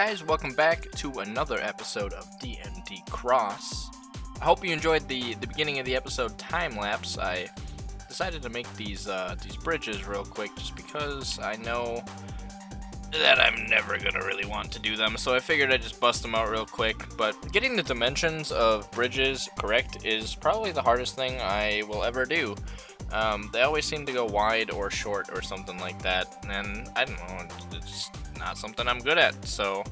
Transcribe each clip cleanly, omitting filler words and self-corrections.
guys, welcome back to another episode of DnD Cross. I hope you enjoyed the beginning of the episode time lapse. I decided to make these bridges real quick just because I know that I'm never gonna really want to do them, so I figured I'd just bust them out real quick. But getting the dimensions of bridges correct is probably the hardest thing I will ever do. They always seem to go wide or short or something like that, and I don't know, it's just not something I'm good at, so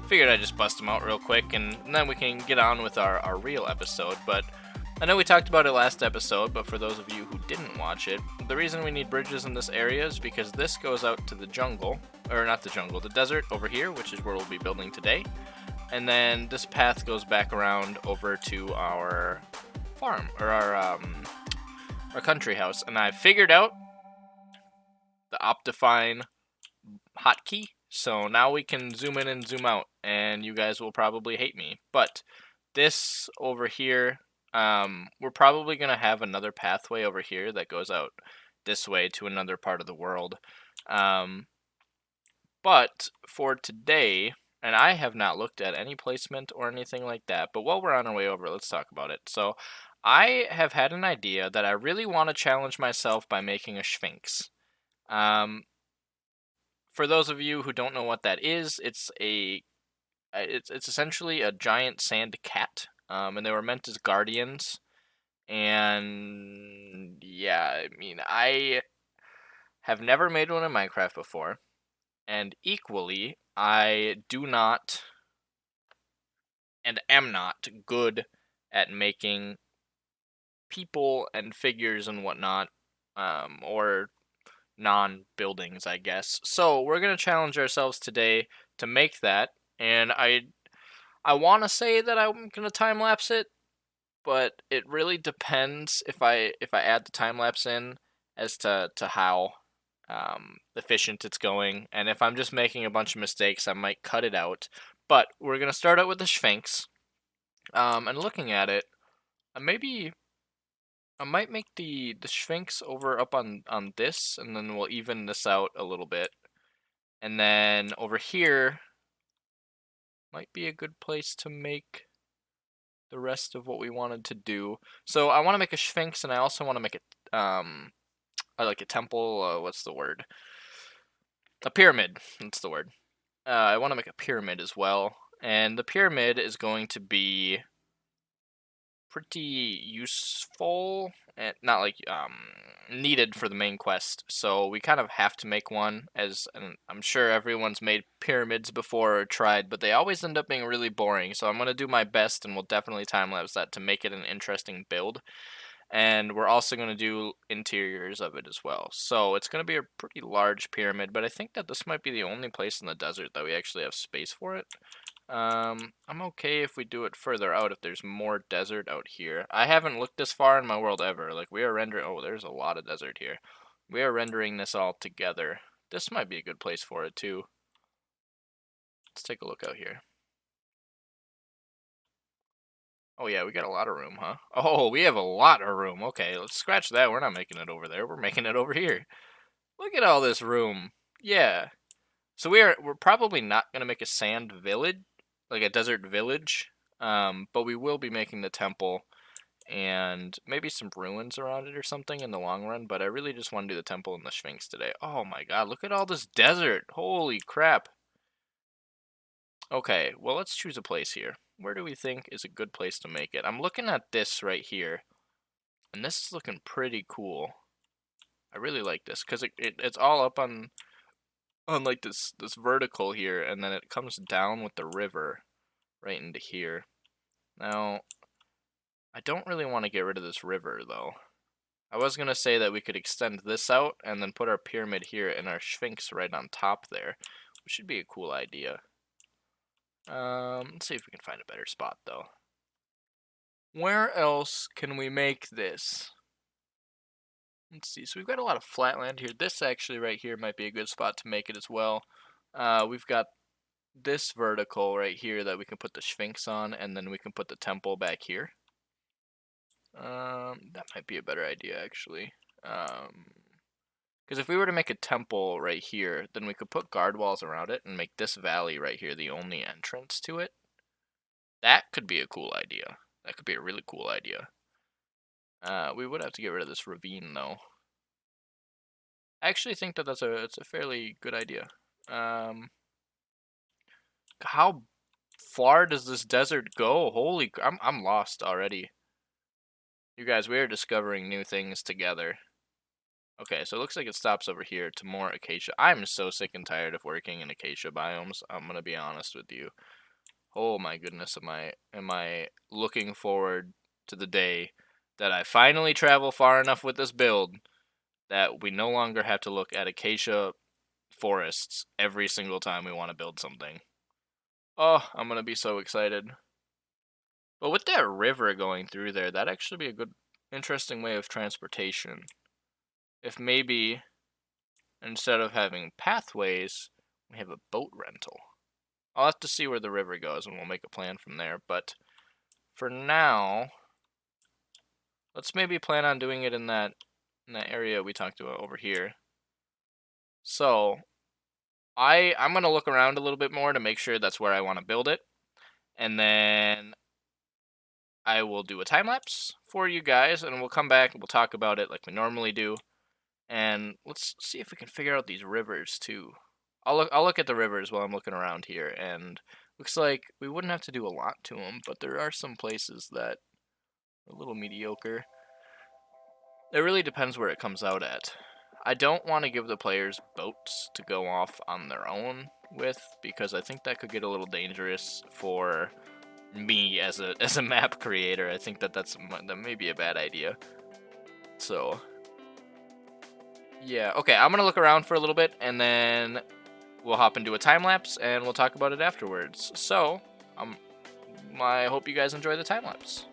figured I'd just bust them out real quick, and then we can get on with our real episode. But I know we talked about it last episode, but for those of you who didn't watch it, the reason we need bridges in this area is because this goes out to the jungle, or not the jungle, the desert over here, which is where we'll be building today, and then this path goes back around over to our farm, or our country house, and I figured out the Optifine hotkey, so now we can zoom in and zoom out, and you guys will probably hate me, but this over here, we're probably going to have another pathway over here that goes out this way to another part of the world, but for today, and I have not looked at any placement or anything like that, but while we're on our way over, let's talk about it. So I have had an idea that I really want to challenge myself by making a Sphinx. For those of you who don't know what that is, it's essentially a giant sand cat, and they were meant as guardians. And yeah, I mean, I have never made one in Minecraft before, and equally, I do not and am not good at making people and figures and whatnot, or non-buildings, I guess. So we're gonna challenge ourselves today to make that, and I want to say that I'm gonna time lapse it, but it really depends if I add the time lapse in as to how efficient it's going, and if I'm just making a bunch of mistakes, I might cut it out. But we're gonna start out with the Sphinx, and looking at it, I might make the Sphinx over up on this, and then we'll even this out a little bit. And then over here might be a good place to make the rest of what we wanted to do. So I want to make a Sphinx, and I also want to make a temple, what's the word? A pyramid, that's the word. I want to make a pyramid as well, and the pyramid is going to be pretty useful and not like needed for the main quest, so we kind of have to make one, as and I'm sure everyone's made pyramids before or tried, but they always end up being really boring, so I'm going to do my best, and we'll definitely time-lapse that to make it an interesting build. And we're also going to do interiors of it as well, so it's going to be a pretty large pyramid, but I think that this might be the only place in the desert that we actually have space for it. I'm okay if we do it further out, if there's more desert out here. I haven't looked this far in my world ever. Like, we are rendering... Oh, there's a lot of desert here. We are rendering this all together. This might be a good place for it, too. Let's take a look out here. Oh, yeah, we got a lot of room, huh? Oh, we have a lot of room. Okay, let's scratch that. We're not making it over there. We're making it over here. Look at all this room. Yeah. So we're probably not going to make a sand village, like a desert village, but we will be making the temple and maybe some ruins around it or something in the long run, but I really just want to do the temple and the Sphinx today. Oh my god, look at all this desert. Holy crap. Okay, well, let's choose a place here. Where do we think is a good place to make it? I'm looking at this right here, and this is looking pretty cool. I really like this, because it's all up on like this vertical here, and then it comes down with the river right into here. Now, I don't really want to get rid of this river, though. I was going to say that we could extend this out and then put our pyramid here and our Sphinx right on top there, which should be a cool idea. Let's see if we can find a better spot, though. Where else can we make this? Let's see, so we've got a lot of flat land here. This actually right here might be a good spot to make it as well. We've got this vertical right here that we can put the Sphinx on, and then we can put the temple back here. That might be a better idea, actually. Because if we were to make a temple right here, then we could put guard walls around it and make this valley right here the only entrance to it. That could be a cool idea. That could be a really cool idea. We would have to get rid of this ravine, though. I actually think that it's a fairly good idea. How far does this desert go? Holy, I'm lost already. You guys, we are discovering new things together. Okay, so it looks like it stops over here to more acacia. I'm so sick and tired of working in acacia biomes. I'm gonna be honest with you. Oh my goodness, am I looking forward to the day that I finally travel far enough with this build that we no longer have to look at acacia forests every single time we want to build something. Oh, I'm gonna be so excited. But with that river going through there, that'd actually be a good, interesting way of transportation. If maybe, instead of having pathways, we have a boat rental. I'll have to see where the river goes and we'll make a plan from there. But for now, let's maybe plan on doing it in that area we talked about over here. So, I'm going to look around a little bit more to make sure that's where I want to build it. And then I will do a time lapse for you guys and we'll come back and we'll talk about it like we normally do. And let's see if we can figure out these rivers too. I'll look at the rivers while I'm looking around here, and looks like we wouldn't have to do a lot to them, but there are some places that are a little mediocre. It really depends where it comes out at. I don't want to give the players boats to go off on their own with, because I think that could get a little dangerous for me as a map creator. I think that may be a bad idea. So yeah, okay, I'm gonna look around for a little bit and then we'll hop into a time lapse and we'll talk about it afterwards. So I hope you guys enjoy the time lapse.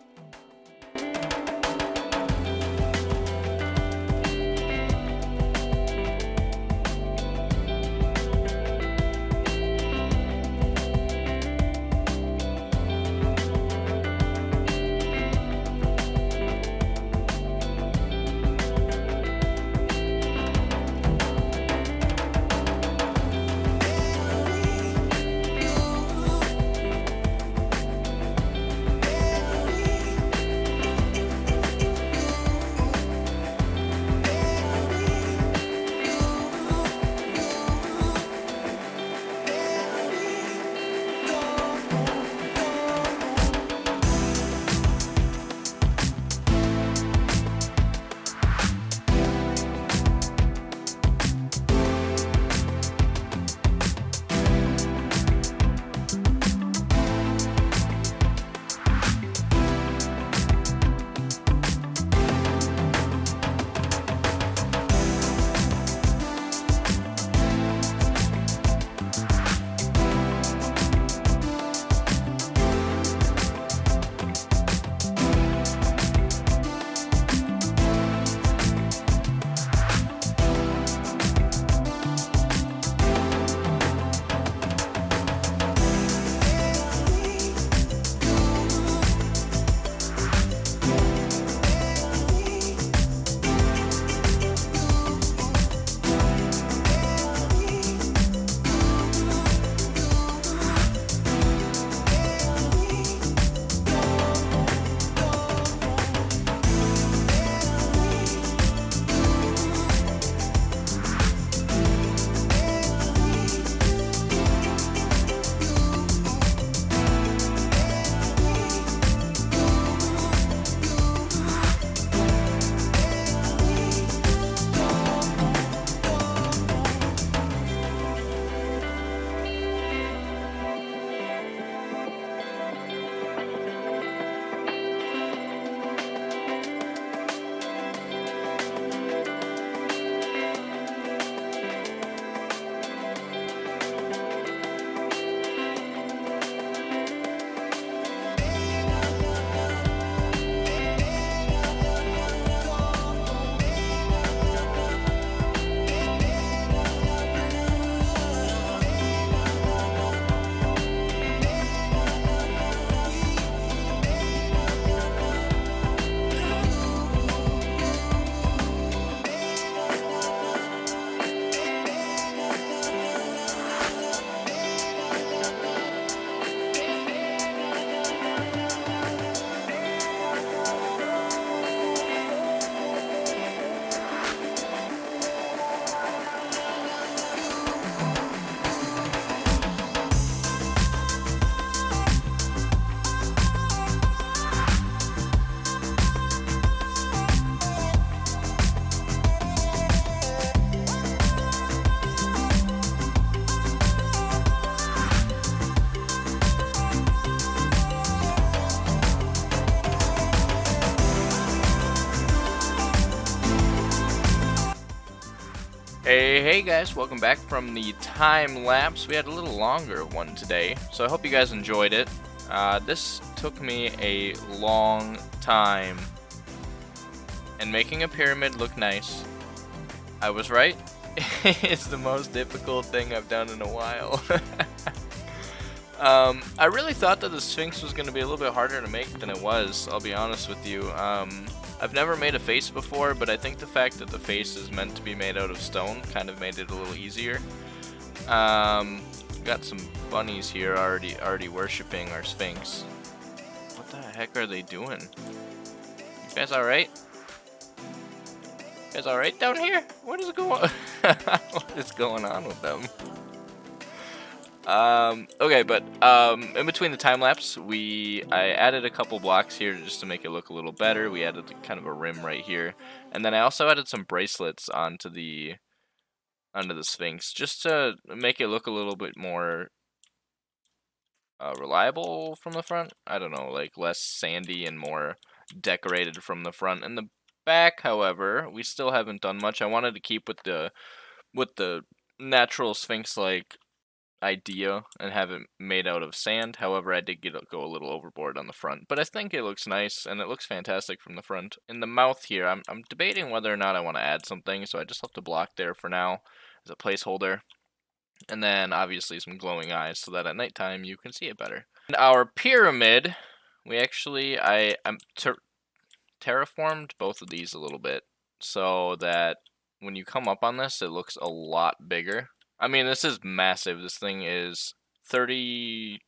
Hey guys, welcome back from the time lapse. We had a little longer one today, so I hope you guys enjoyed it. This took me a long time, and making a pyramid look nice, I was right. It's the most difficult thing I've done in a while. I really thought that the Sphinx was going to be a little bit harder to make than it was, I'll be honest with you. I've never made a face before, but I think the fact that the face is meant to be made out of stone kind of made it a little easier. Got some bunnies here already worshipping our Sphinx. What the heck are they doing? You guys alright? You guys alright down here? What is going on? What is going on with them? Okay, but in between the time lapse, I added a couple blocks here just to make it look a little better. We added kind of a rim right here, and then I also added some bracelets onto the Sphinx just to make it look a little bit more reliable from the front. I don't know, like less sandy and more decorated from the front. And the back, however, we still haven't done much. I wanted to keep with the natural Sphinx-like idea and have it made out of sand. However, I did go a little overboard on the front, but I think it looks nice and it looks fantastic from the front. In the mouth here, I'm debating whether or not I want to add something, so I just left a block there for now as a placeholder, and then obviously some glowing eyes so that at nighttime you can see it better. And our pyramid, we actually I'm terraformed both of these a little bit so that when you come up on this, it looks a lot bigger. I mean, this is massive. This thing is 30,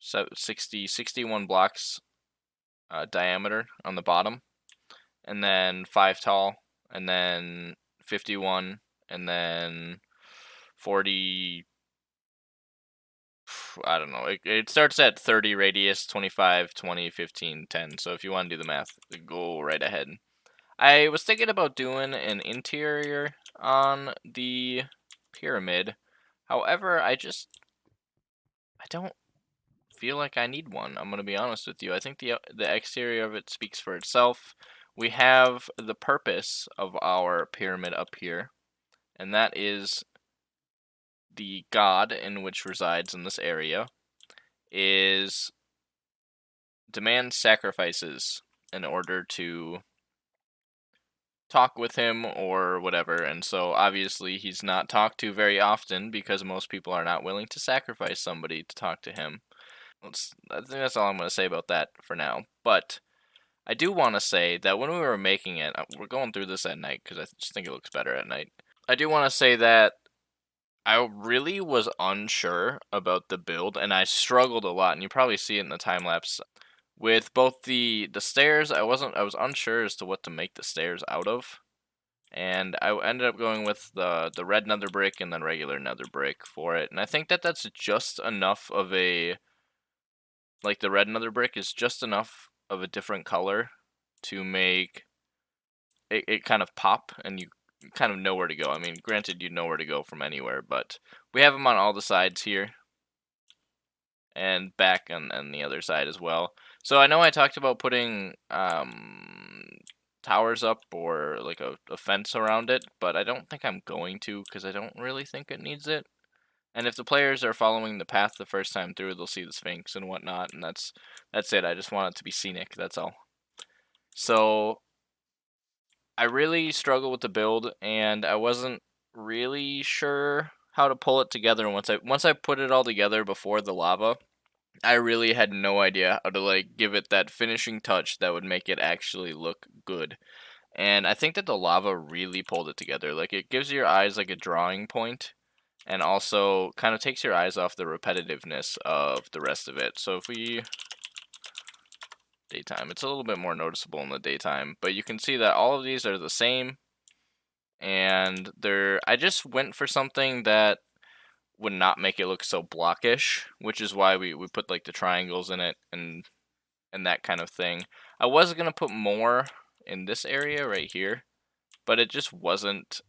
60, 61 blocks diameter on the bottom, and then 5 tall, and then 51, and then 40. I don't know. It starts at 30 radius, 25, 20, 15, 10. So if you want to do the math, go right ahead. I was thinking about doing an interior on the pyramid. However, I don't feel like I need one. I'm gonna be honest with you. I think the exterior of it speaks for itself. We have the purpose of our pyramid up here, and that is the god in which resides in this area is demands sacrifices in order to talk with him or whatever, and so obviously he's not talked to very often because most people are not willing to sacrifice somebody to talk to him. I think that's all I'm going to say about that for now, but I do want to say that when we were making it, we're going through this at night because I just think it looks better at night. I do want to say that I really was unsure about the build, and I struggled a lot, and you probably see it in the time lapse. With both the stairs, I was unsure as to what to make the stairs out of, and I ended up going with the red nether brick and then regular nether brick for it. And I think that that's just enough of a, like, the red nether brick is just enough of a different color to make it kind of pop, and you kind of know where to go. I mean, granted, you know where to go from anywhere, but we have them on all the sides here and back on the other side as well. So I know I talked about putting towers up or like a fence around it, but I don't think I'm going to because I don't really think it needs it. And if the players are following the path the first time through, they'll see the Sphinx and whatnot, and that's it. I just want it to be scenic, that's all. So I really struggled with the build, and I wasn't really sure how to pull it together. Once I put it all together before the lava, I really had no idea how to like give it that finishing touch that would make it actually look good. And I think that the lava really pulled it together. Like, it gives your eyes like a drawing point, and also kind of takes your eyes off the repetitiveness of the rest of it. So if we daytime, it's a little bit more noticeable in the daytime, but you can see that all of these are the same, and I just went for something that would not make it look so blockish, which is why we put like the triangles in it and that kind of thing. I was gonna put more in this area right here, but it just wasn't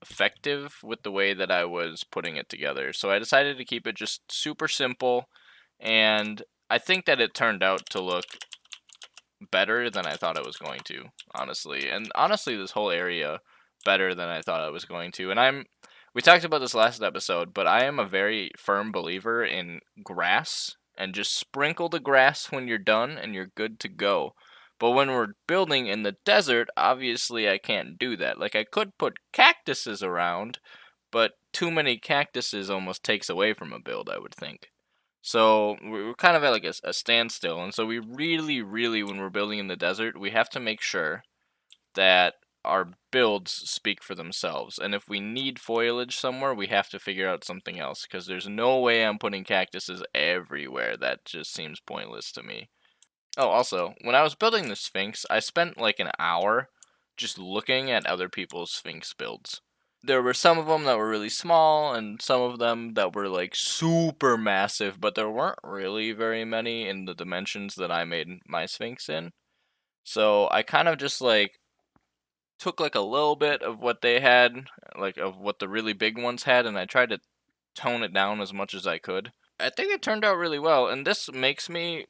effective with the way that I was putting it together. So I decided to keep it just super simple, and I think that it turned out to look better than I thought it was going to, honestly. And honestly, this whole area better than I thought I was going to. And we talked about this last episode, but I am a very firm believer in grass, and just sprinkle the grass when you're done and you're good to go. But when we're building in the desert, obviously I can't do that. Like, I could put cactuses around, but too many cactuses almost takes away from a build, I would think. So we're kind of at like a standstill, and so we really, really, when we're building in the desert, we have to make sure that our builds speak for themselves. And if we need foliage somewhere, we have to figure out something else, because there's no way I'm putting cactuses everywhere. That just seems pointless to me. Oh, also, when I was building the Sphinx, I spent like an hour just looking at other people's Sphinx builds. There were some of them that were really small, and some of them that were like super massive, but there weren't really very many in the dimensions that I made my Sphinx in. So I kind of just like took like a little bit of what they had, like of what the really big ones had, and I tried to tone it down as much as I could. I think it turned out really well, and this makes me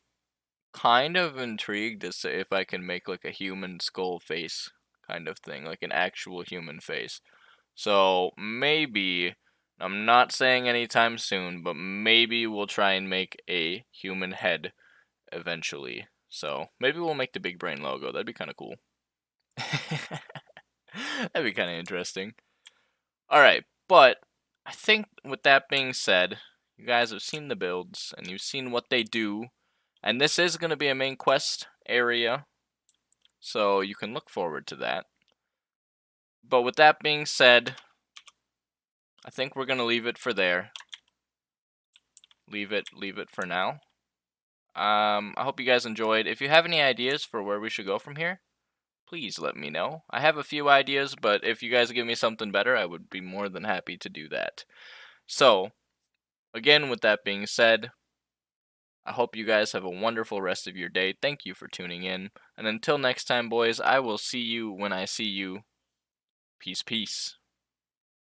kind of intrigued to see if I can make like a human skull face kind of thing, like an actual human face. So maybe, I'm not saying anytime soon, but maybe we'll try and make a human head eventually. So maybe we'll make the big brain logo. That'd be kind of cool. That'd be kind of interesting. Alright, but I think with that being said, you guys have seen the builds and you've seen what they do. And this is going to be a main quest area, so you can look forward to that. But with that being said, I think we're going to leave it for there. Leave it for now. I hope you guys enjoyed. If you have any ideas for where we should go from here, please let me know. I have a few ideas, but if you guys give me something better, I would be more than happy to do that. So, again, with that being said, I hope you guys have a wonderful rest of your day. Thank you for tuning in. And until next time, boys, I will see you when I see you. Peace, peace.